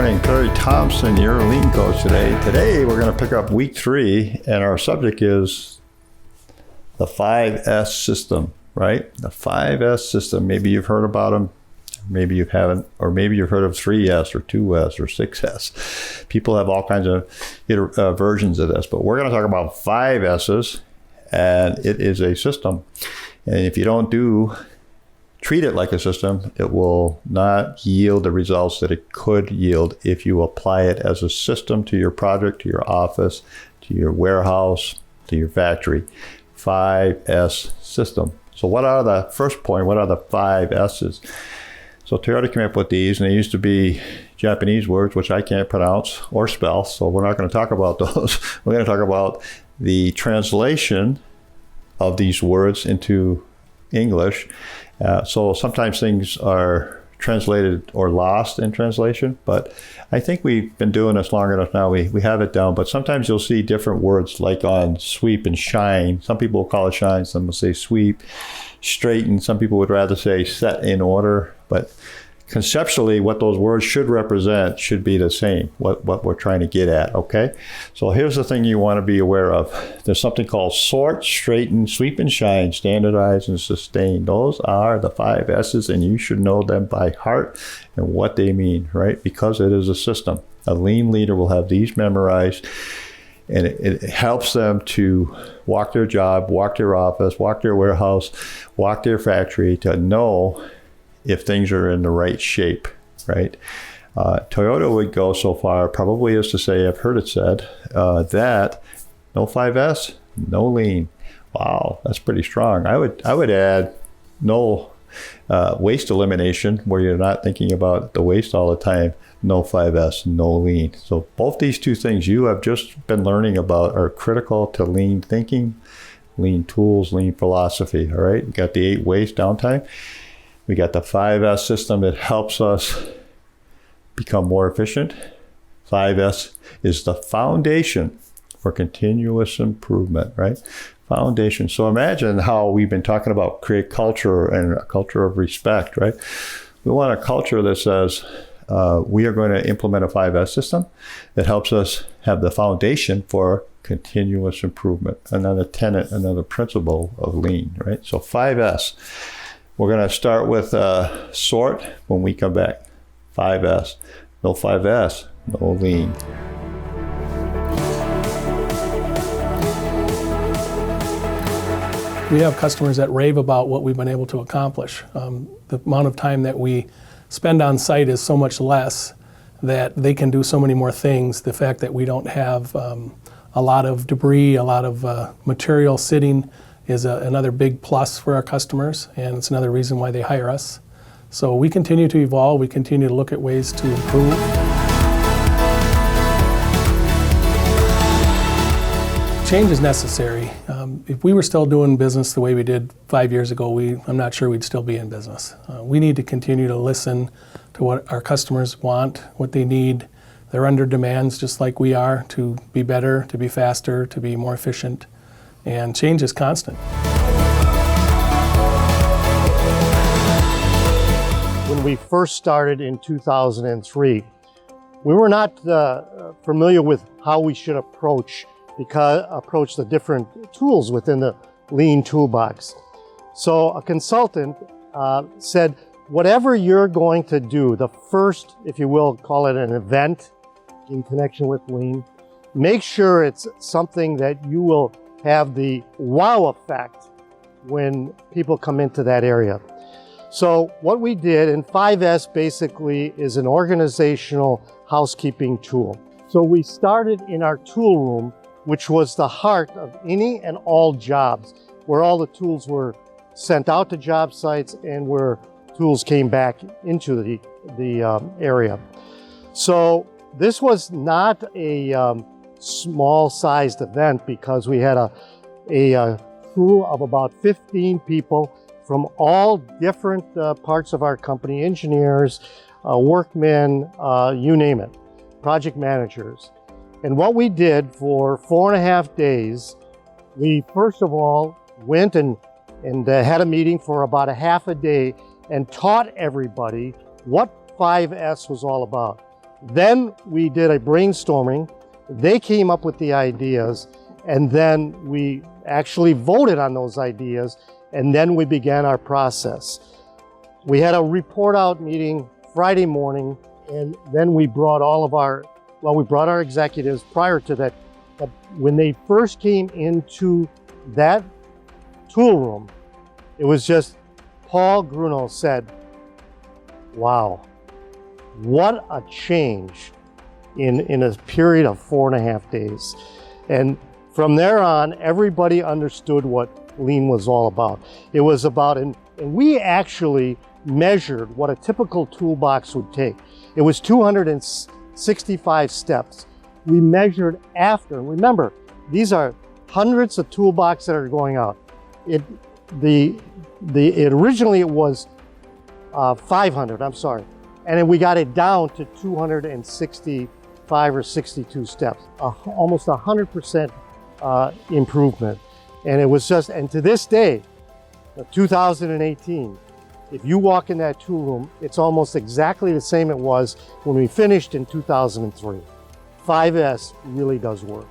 morning. Terry Thompson, your lean coach today. Today we're going to pick up week 3, and our subject is the 5S system, right? The 5S system. Maybe you've heard about them, maybe you haven't, or maybe you've heard of 3S or 2S or 6S. People have all kinds of versions of this, but we're going to talk about 5 S's, and it is a system. And if you don't treat it like a system, it will not yield the results that it could yield if you apply it as a system to your project, to your office, to your warehouse, to your factory. 5S system. So what are the first point? What are the 5 S's? So Toyota came up with these, and they used to be Japanese words, which I can't pronounce or spell, so we're not going to talk about those. We're going to talk about the translation of these words into English. So sometimes things are translated or lost in translation, but I think we've been doing this long enough now. We have it down, but sometimes you'll see different words like on sweep and shine. Some people will call it shine, some will say sweep, straighten. Some people would rather say set in order, but conceptually what those words should represent should be the same, what we're trying to get at, okay? So here's the thing you want to be aware of. There's something called sort, straighten, sweep and shine, standardize, and sustain. Those are the 5 S's, and you should know them by heart and what they mean, right? Because it is a system. A lean leader will have these memorized, and it helps them to walk their job, walk their office, walk their warehouse, walk their factory, to know if things are in the right shape, right? Toyota would go so far, probably as to say, I've heard it said, that no 5S, no lean. Wow, that's pretty strong. I would add no waste elimination, where you're not thinking about the waste all the time. No 5S, no lean. So both these two things you have just been learning about are critical to lean thinking, lean tools, lean philosophy, all right? You got the 8 waste downtime. We got the 5S system that helps us become more efficient. 5S is the foundation for continuous improvement, right? Foundation. So imagine how we've been talking about create culture and a culture of respect, right? We want a culture that says we are going to implement a 5S system that helps us have the foundation for continuous improvement. Another tenet, another principle of lean, right? So 5S. We're going to start with sort when we come back. 5S. No 5S, no lean. We have customers that rave about what we've been able to accomplish. The amount of time that we spend on site is so much less that they can do so many more things. The fact that we don't have a lot of debris, a lot of material sitting is another big plus for our customers, and it's another reason why they hire us. So we continue to evolve, we continue to look at ways to improve. Change is necessary. If we were still doing business the way we did 5 years ago, I'm not sure we'd still be in business. We need to continue to listen to what our customers want, what they need. They're under demands just like we are, to be better, to be faster, to be more efficient. And change is constant. When we first started in 2003, we were not familiar with how we should approach the different tools within the lean toolbox. So a consultant said, whatever you're going to do, the first, if you will, call it an event in connection with lean, make sure it's something that you will have the wow effect when people come into that area. So what we did, and 5S basically is an organizational housekeeping tool. So we started in our tool room, which was the heart of any and all jobs, where all the tools were sent out to job sites and where tools came back into the area. So this was not a small-sized event, because we had a crew of about 15 people from all different parts of our company, engineers, workmen, you name it, project managers. And what we did for 4.5 days, we first of all went and had a meeting for about a half a day and taught everybody what 5S was all about. Then we did a brainstorming. They came up with the ideas, and then we actually voted on those ideas, and then we began our process. We had a report out meeting Friday morning, and then we brought we brought our executives prior to that. But when they first came into that tool room, it was just, Paul Grunow said, wow, what a change in a period of 4.5 days. And from there on, everybody understood what Lean was all about. It was about, and we actually measured what a typical toolbox would take. It was 265 steps. We measured after, and remember, these are hundreds of toolboxes that are going out. Originally it was 500, I'm sorry. And then we got it down to 265 or 62 steps, almost 100% improvement. And it was just, and to this day, 2018, if you walk in that tool room, it's almost exactly the same it was when we finished in 2003. 5S really does work.